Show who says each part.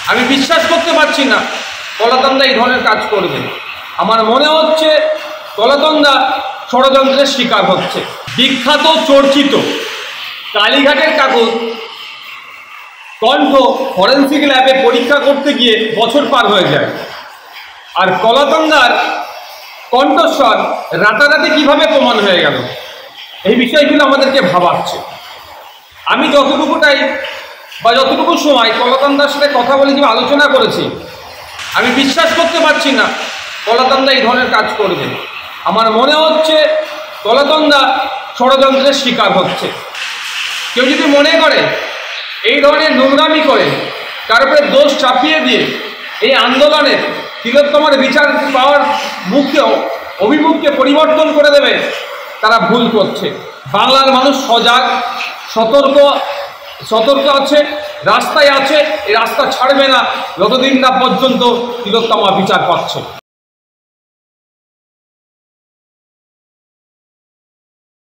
Speaker 1: আমি বিশ্বাস করতে পারছি না কলাতন্দা এই ধরনের কাজ করবে। আমার মনে হচ্ছে কলাতন্দা ষড়যন্ত্রের শিকার হচ্ছে। বিখ্যাত চর্চিত কালীঘাটের কাগজ কণ্ঠ ফরেন্সিক ল্যাবে পরীক্ষা করতে গিয়ে বছর পার হয়ে যায়, আর কলাতন্দার কণ্ঠস্বর রাতারাতি কিভাবে প্রমাণ হয়ে গেল, এই বিষয়গুলো আমাদেরকে ভাবাচ্ছে। আমি যতটুকু সময় কলাতন্দার সাথে কথা বলে যে আলোচনা করেছি, আমি বিশ্বাস করতে পারছি না কলাতন্দা এই ধরনের কাজ করবে। আমার মনে হচ্ছে কলাতন্দা ষড়যন্ত্রের শিকার হচ্ছে। কেউ যদি মনে করে এই ধরনের নোংরামি করে তার উপরে দোষ চাপিয়ে দিয়ে এই আন্দোলনের তিলোত্তমার বিচার পাওয়ার অভিমুখকে পরিবর্তন করে দেবে, তারা ভুল করছে। বাংলার মানুষ সজাগ, সতর্ক আছে, রাস্তায় আছে। এই রাস্তা ছাড়বে না যতদিন না পর্যন্ত তিলোত্তমা বিচার পাচ্ছে।